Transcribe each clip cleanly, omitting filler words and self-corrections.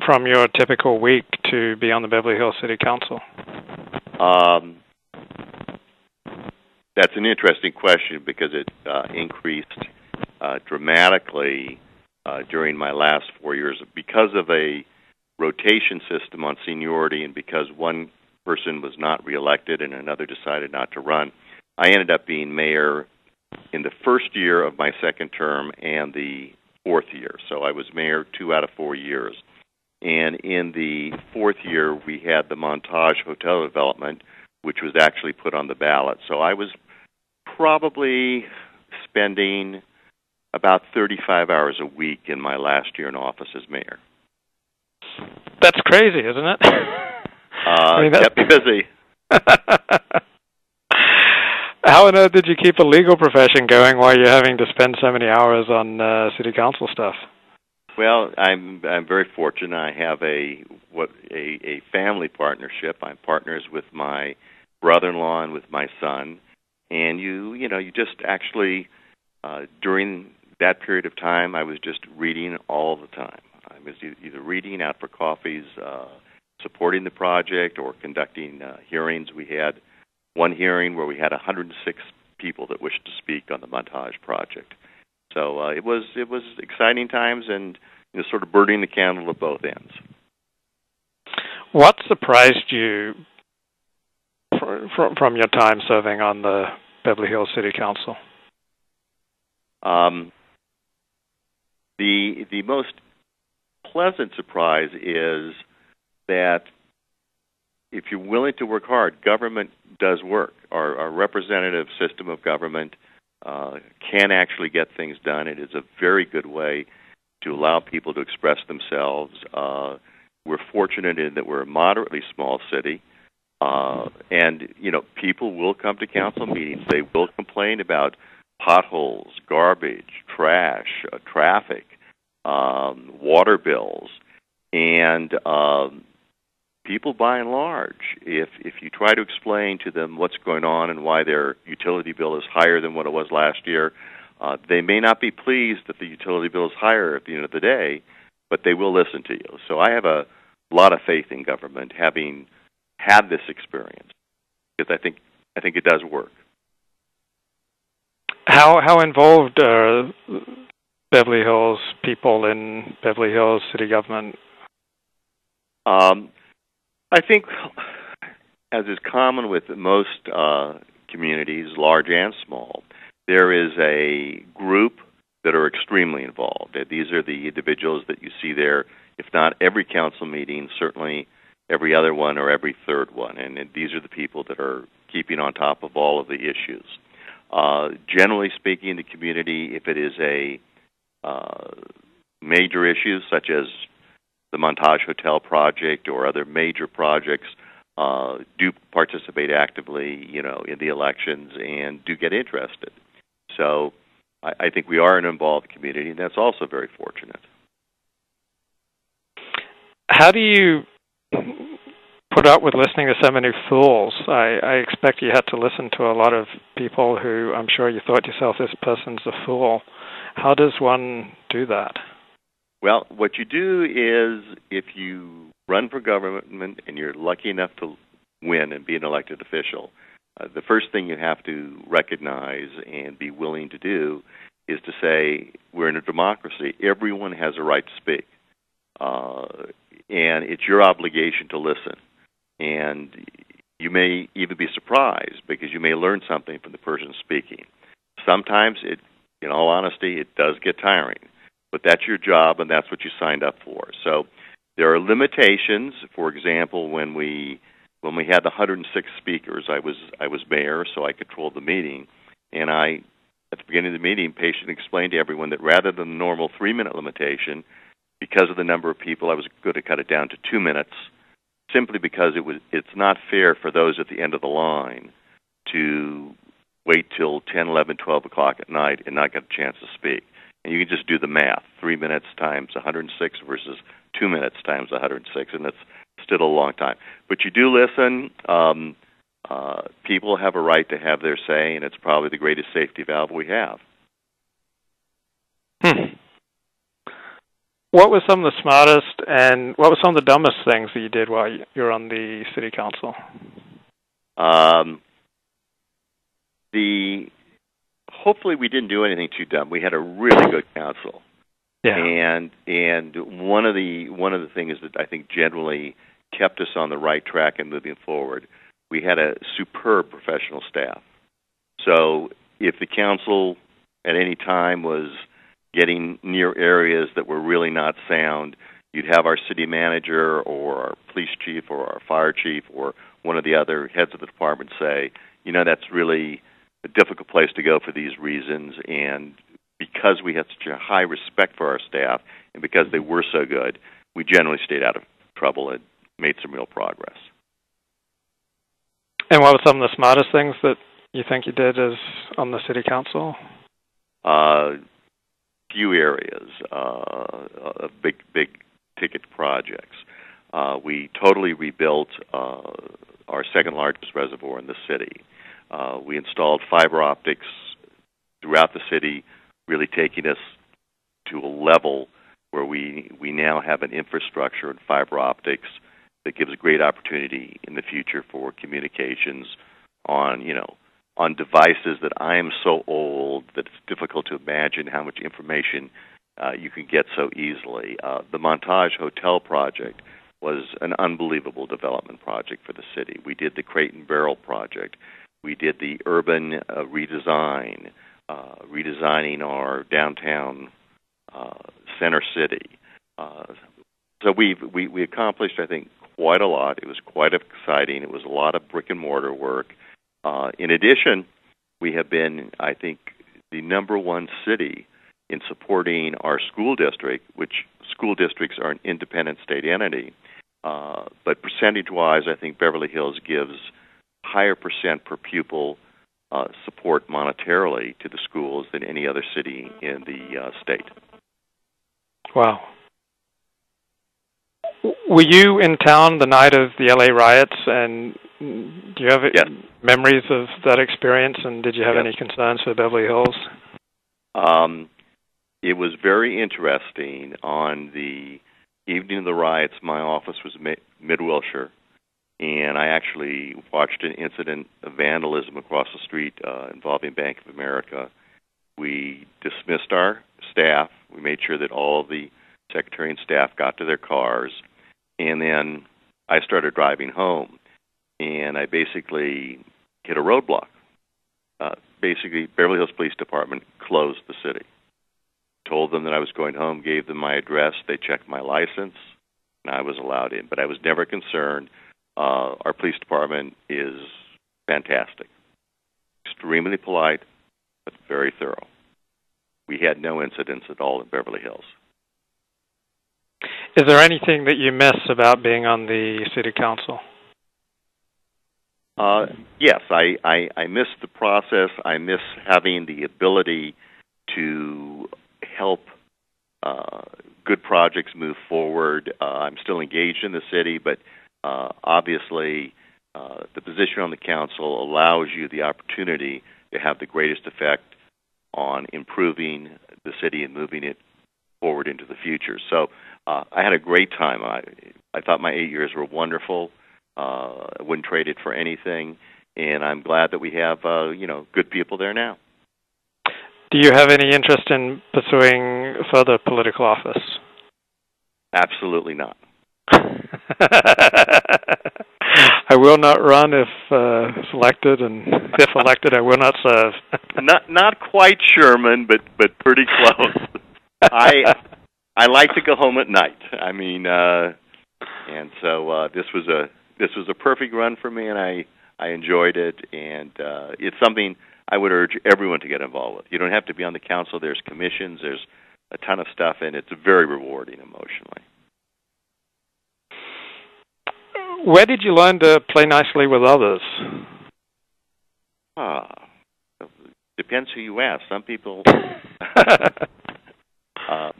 from your typical week to be on the Beverly Hills City Council? That's an interesting question because it increased dramatically during my last 4 years because of a rotation system on seniority, and because one person was not reelected and another decided not to run. I ended up being mayor in the first year of my second term and the fourth year. So I was mayor 2 out of 4 years. And in the fourth year, we had the Montage Hotel development, which was actually put on the ballot. So I was probably spending about 35 hours a week in my last year in office as mayor. That's crazy, isn't it? Kept me busy. How on earth did you keep a legal profession going while you're having to spend so many hours on city council stuff? Well, I'm very fortunate. I have a family partnership. I'm partners with my brother-in-law and with my son, and you just actually during that period of time, I was just reading all the time. I was either reading, out for coffees, supporting the project, or conducting hearings. We had one hearing where we had 106 people that wished to speak on the Montage project. So it was exciting times, and sort of burning the candle at both ends. What surprised you from your time serving on the Beverly Hills City Council? The most pleasant surprise is that if you're willing to work hard, government does work. Our representative system of government can actually get things done. It is a very good way to allow people to express themselves. We're fortunate in that we're a moderately small city, and people will come to council meetings. They will complain about potholes, garbage, trash, traffic, water bills, and people, by and large, if you try to explain to them what's going on and why their utility bill is higher than what it was last year, they may not be pleased that the utility bill is higher at the end of the day, but they will listen to you. So I have a lot of faith in government, having had this experience, because I think it does work. How involved are Beverly Hills people in Beverly Hills city government? I think, as is common with most communities, large and small, there is a group that are extremely involved. These are the individuals that you see there, if not every council meeting, certainly every other one or every third one. And these are the people that are keeping on top of all of the issues. Generally speaking, the community, if it is a major issue, such as the Montage Hotel project or other major projects, do participate actively, in the elections and do get interested. So I think we are an involved community, and that's also very fortunate. How do you put up with listening to so many fools? I expect you had to listen to a lot of people who I'm sure you thought to yourself, this person's a fool. How does one do that? Well, what you do is, if you run for government and you're lucky enough to win and be an elected official, the first thing you have to recognize and be willing to do is to say, we're in a democracy. Everyone has a right to speak. And it's your obligation to listen. And you may even be surprised because you may learn something from the person speaking. Sometimes, in all honesty, it does get tiring. But that's your job, and that's what you signed up for. So there are limitations. For example, when we had the 106 speakers, I was mayor, so I controlled the meeting, and I, at the beginning of the meeting, patiently explained to everyone that rather than the normal 3-minute limitation, because of the number of people, I was going to cut it down to 2 minutes, simply because it's not fair for those at the end of the line to wait till 10, 11, 12 o'clock at night and not get a chance to speak. And you can just do the math, 3 minutes times 106 versus 2 minutes times 106, and it's still a long time. But you do listen. People have a right to have their say, and it's probably the greatest safety valve we have. What were some of the smartest and what were some of the dumbest things that you did while you were on the city council? Hopefully we didn't do anything too dumb. We had a really good council. Yeah. And one of the things that I think generally kept us on the right track and moving forward, we had a superb professional staff. So if the council at any time was getting near areas that were really not sound, you'd have our city manager or our police chief or our fire chief or one of the other heads of the department say, that's really a difficult place to go for these reasons, and because we had such a high respect for our staff and because they were so good, we generally stayed out of trouble and made some real progress. And what were some of the smartest things that you think you did as on the city council? Few areas of big ticket projects. We totally rebuilt our second largest reservoir in the city. We installed fiber optics throughout the city, really taking us to a level where we now have an infrastructure in fiber optics that gives a great opportunity in the future for communications on devices that I am so old that it's difficult to imagine how much information you can get so easily. The Montage Hotel project was an unbelievable development project for the city. We did the Crate and Barrel project. We did the urban redesign, redesigning our downtown center city. So we accomplished, I think, quite a lot. It was quite exciting. It was a lot of brick and mortar work. In addition, we have been, I think, the number one city in supporting our school district, which school districts are an independent state entity. But percentage-wise, I think Beverly Hills gives higher percent per pupil support monetarily to the schools than any other city in the state. Wow. Were you in town the night of the LA riots, and do you have memories of that experience, and did you have any concerns for Beverly Hills? It was very interesting. On the evening of the riots, my office was mid-Wilshire, and I actually watched an incident of vandalism across the street involving Bank of America. We dismissed our staff. We made sure that all the secretary and staff got to their cars, and then I started driving home, and I basically hit a roadblock. Basically, Beverly Hills Police Department closed the city. Told them that I was going home, gave them my address, they checked my license, and I was allowed in. But I was never concerned. Our police department is fantastic. Extremely polite, but very thorough. We had no incidents at all in Beverly Hills. Is there anything that you miss about being on the city council? Yes, I miss the process. I miss having the ability to help good projects move forward. I'm still engaged in the city, but obviously the position on the council allows you the opportunity to have the greatest effect on improving the city and moving it forward into the future. So I had a great time. I thought my 8 years were wonderful. I wouldn't trade it for anything, and I'm glad that we have good people there now. Do you have any interest in pursuing further political office? Absolutely not. I will not run if selected, and if elected, I will not serve. Not quite Sherman, but pretty close. I like to go home at night. I mean, and so this was a perfect run for me, and I enjoyed it, and it's something I would urge everyone to get involved with. You don't have to be on the council. There's commissions. There's a ton of stuff, and it's very rewarding emotionally. Where did you learn to play nicely with others? Depends who you ask. Some people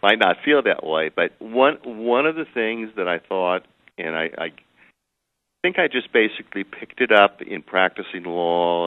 might not feel that way, but one of the things that I thought, and I think I just basically picked it up in practicing law